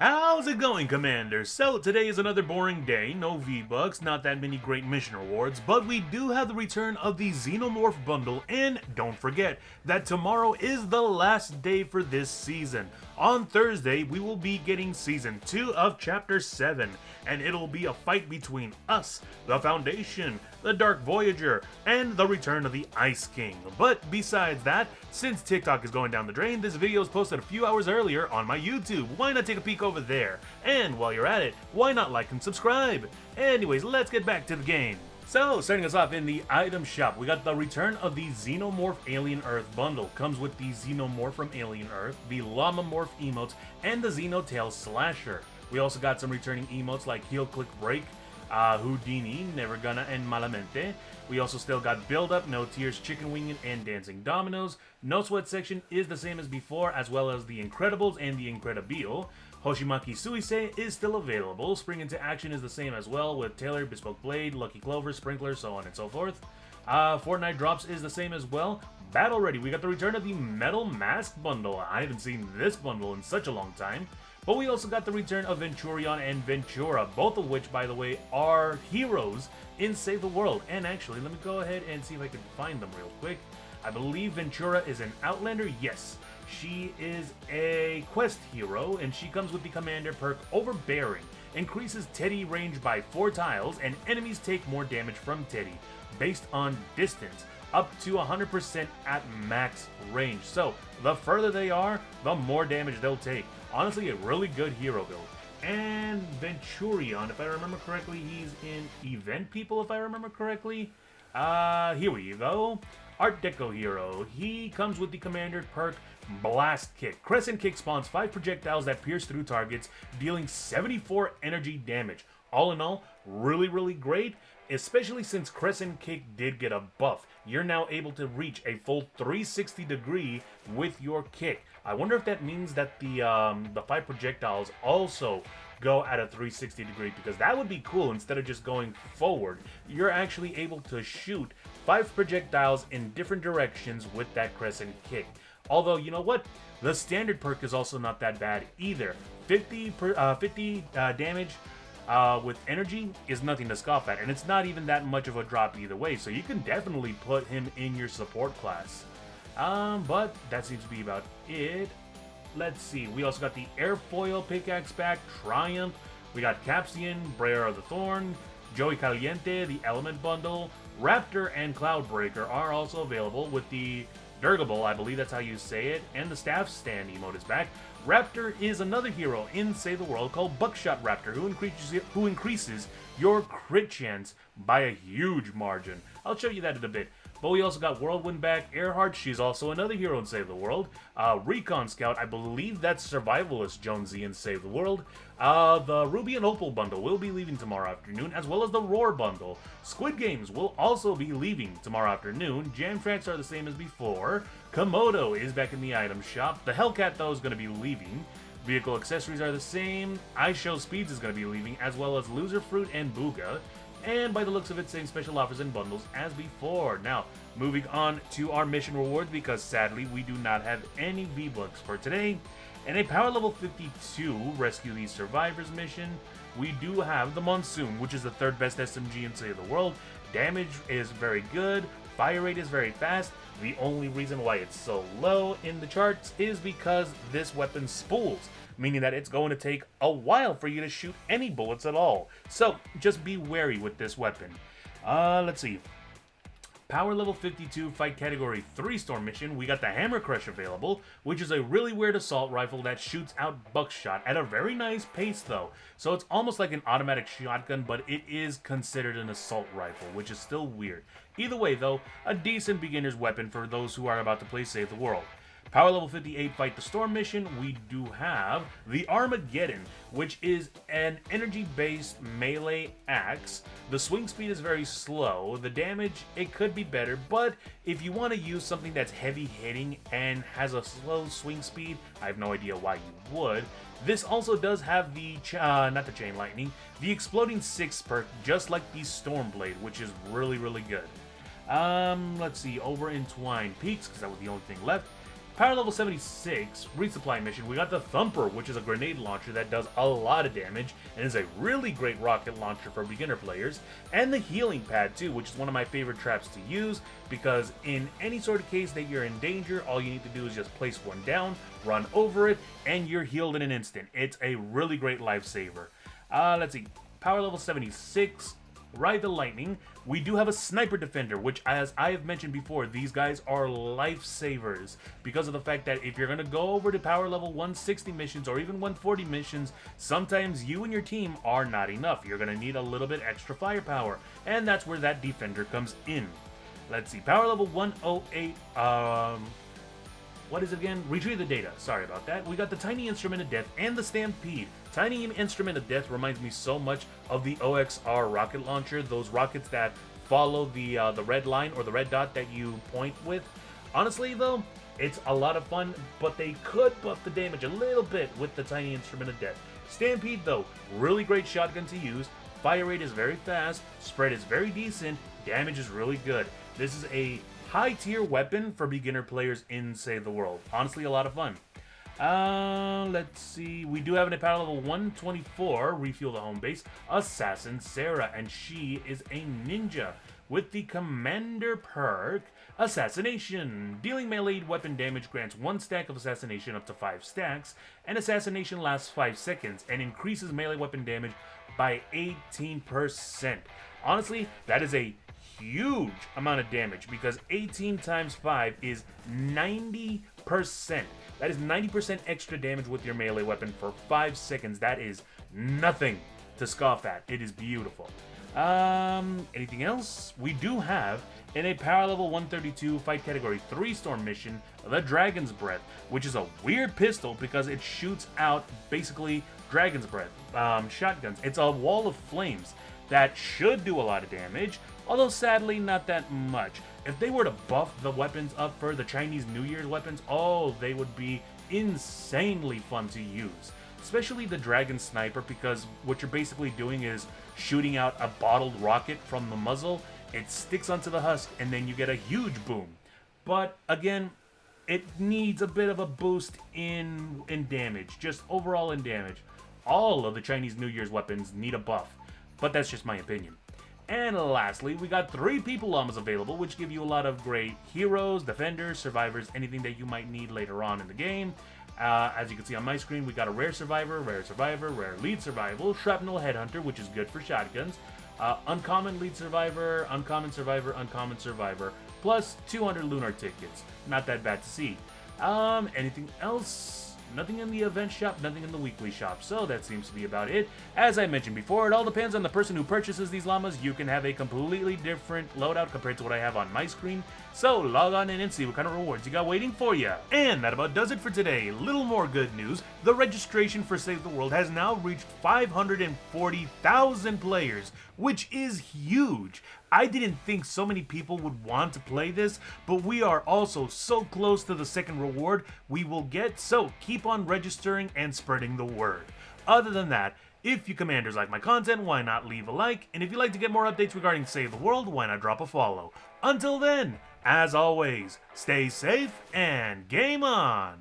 How's it going, Commander? So, today is another boring day, no V-Bucks, not that many great mission rewards, but we do have the return of the Xenomorph bundle, and don't forget that tomorrow is the last day for this season. On Thursday, we will be getting Season 2 of Chapter 7, and it'll be a fight between us, the Foundation, the Dark Voyager, and the return of the Ice King. But besides that, since TikTok is going down the drain, this video was posted a few hours earlier on my YouTube. Why not take a peek over there? And while you're at it, why not like and subscribe? Anyways, let's get back to the game. So, starting us off in the item shop, we got the return of the Xenomorph Alien Earth bundle. Comes with the Xenomorph from Alien Earth, the Llama-Morph emotes, and the Xenotail Slasher. We also got some returning emotes like Heel Click Break, Houdini, Never Gonna, and Malamente. We also still got Build Up, No Tears, Chicken Winging, and Dancing Dominoes. No Sweat section is the same as before, as well as the Incredibles and the Incredibile. Hoshimaki Suisei is still available. Spring into Action is the same as well, with Taylor, Bespoke Blade, Lucky Clover, Sprinkler, so on and so forth. Fortnite Drops is the same as well. Battle Ready, we got the return of the Metal Mask bundle. I haven't seen this bundle in such a long time. But we also got the return of Venturion and Ventura, both of which, by the way, are heroes in Save the World. And actually, let me go ahead and see if I can find them real quick. I believe Ventura is an Outlander. Yes, she is a quest hero, and she comes with the Commander perk Overbearing. Increases Teddy range by 4 tiles, and enemies take more damage from Teddy, based on distance, up to 100% at max range. So, the further they are, the more damage they'll take. Honestly, a really good hero build. And Venturion, if I remember correctly, he's in Event People, if I remember correctly. Here we go. Art Deco hero. He comes with the Commander perk Blast Kick. Crescent Kick spawns 5 projectiles that pierce through targets, dealing 74 energy damage. All in all, really great, especially since Crescent Kick did get a buff. You're now able to reach a full 360 degree with your kick. I wonder if that means that the 5 projectiles also go at a 360 degree, because that would be cool. Instead of just going forward, you're actually able to shoot 5 projectiles in different directions with that Crescent Kick. Although, you know what? The standard perk is also not that bad either. 50 damage with energy is nothing to scoff at, and it's not even that much of a drop either way, so you can definitely put him in your support class. But that seems to be about it. Let's see, we also got the Airfoil Pickaxe back, Triumph. We got Capsian, Brayer of the Thorn, Joey Caliente, the Element Bundle, Raptor, and Cloudbreaker are also available with the Durgable, I believe that's how you say it, and the Staff Stand emote is back. Raptor is another hero in Save the World called Buckshot Raptor, who increases your crit chance by a huge margin. I'll show you that in a bit. But we also got Whirlwind back, Earhart, she's also another hero in Save the World. Recon Scout, I believe that's Survivalist Jonesy in Save the World. The Ruby and Opal bundle will be leaving tomorrow afternoon, as well as the Roar bundle. Squid Games will also be leaving tomorrow afternoon. Jam Tracks are the same as before. Komodo is back in the item shop. The Hellcat, though, is going to be leaving. Vehicle accessories are the same. Ice Show Speeds is going to be leaving, as well as Loser Fruit and Booga. And by the looks of it, same special offers and bundles as before. Now, moving on to our mission rewards, because sadly we do not have any V-Bucks for today. And a power level 52 Rescue These Survivors mission, we do have the Monsoon, which is the 3rd best SMG in Save the World. Damage is very good, fire rate is very fast. The only reason why it's so low in the charts is because this weapon spools, meaning that it's going to take a while for you to shoot any bullets at all. So, just be wary with this weapon. Let's see. Power level 52 fight category 3 storm mission, we got the Hammer Crush available, which is a really weird assault rifle that shoots out buckshot at a very nice pace though. So it's almost like an automatic shotgun, but it is considered an assault rifle, which is still weird. Either way though, a decent beginner's weapon for those who are about to play Save the World. Power level 58 Fight the Storm mission, we do have the Armageddon, which is an energy-based melee axe. The swing speed is very slow. The damage, it could be better, but if you want to use something that's heavy-hitting and has a slow swing speed, I have no idea why you would. This also does have the, not the Chain Lightning, the Exploding 6 perk, just like the Stormblade, which is really good. Let's see, over Entwined Peaks, because that was the only thing left. Power level 76, resupply mission, we got the Thumper, which is a grenade launcher that does a lot of damage and is a really great rocket launcher for beginner players. And the healing pad too, which is one of my favorite traps to use because in any sort of case that you're in danger, all you need to do is just place one down, run over it, and you're healed in an instant. It's a really great lifesaver. Let's see, power level 76, Ride the Lightning. We do have a Sniper Defender, which, as I have mentioned before, these guys are lifesavers because of the fact that if you're going to go over to power level 160 missions or even 140 missions, sometimes you and your team are not enough. You're going to need a little bit extra firepower, and that's where that Defender comes in. Let's see, power level 108, what is it again? Retrieve the data. Sorry about that. We got the Tiny Instrument of Death and the Stampede. Tiny Instrument of Death reminds me so much of the OXR rocket launcher, those rockets that follow the red line or the red dot that you point with. Honestly, though, it's a lot of fun, but they could buff the damage a little bit with the Tiny Instrument of Death. Stampede, though, really great shotgun to use. Fire rate is very fast, spread is very decent, damage is really good. This is a high-tier weapon for beginner players in Save the World. Honestly, a lot of fun. Let's see. We do have an power level 124, refuel the home base, Assassin Sarah, and she is a ninja with the Commander perk, Assassination. Dealing melee weapon damage grants 1 stack of Assassination up to 5 stacks, and Assassination lasts 5 seconds and increases melee weapon damage by 18%. Honestly, that is a huge amount of damage because 18 times 5 is 90%. That is 90% extra damage with your melee weapon for 5 seconds. That is nothing to scoff at. It is beautiful. Anything else? We do have in a power level 132 fight category 3 storm mission, the Dragon's Breath, which is a weird pistol because it shoots out basically Dragon's Breath shotguns. It's a wall of flames that should do a lot of damage, although sadly not that much. If they were to buff the weapons up for the Chinese New Year's weapons, oh, they would be insanely fun to use. Especially the Dragon Sniper, because what you're basically doing is shooting out a bottled rocket from the muzzle, it sticks onto the husk, and then you get a huge boom. But again, it needs a bit of a boost in damage, just overall in damage. All of the Chinese New Year's weapons need a buff, but that's just my opinion. And lastly, we got 3 People Llamas available, which give you a lot of great heroes, defenders, survivors, anything that you might need later on in the game. As you can see on my screen, we got a rare survivor, rare lead survival, shrapnel headhunter, which is good for shotguns, uncommon lead survivor, uncommon survivor, plus 200 lunar tickets. Not that bad to see. Anything else? Nothing in the event shop, nothing in the weekly shop, so that seems to be about it. As I mentioned before, it all depends on the person who purchases these llamas. You can have a completely different loadout compared to what I have on my screen, so log on in and see what kind of rewards you got waiting for you. And that about does it for today. Little more good news, the registration for Save the World has now reached 540,000 players, which is huge. I didn't think so many people would want to play this, but we are also so close to the second reward we will get, so keep on registering and spreading the word. Other than that, if you commanders like my content, why not leave a like, and if you'd like to get more updates regarding Save the World, why not drop a follow. Until then, as always, stay safe and game on!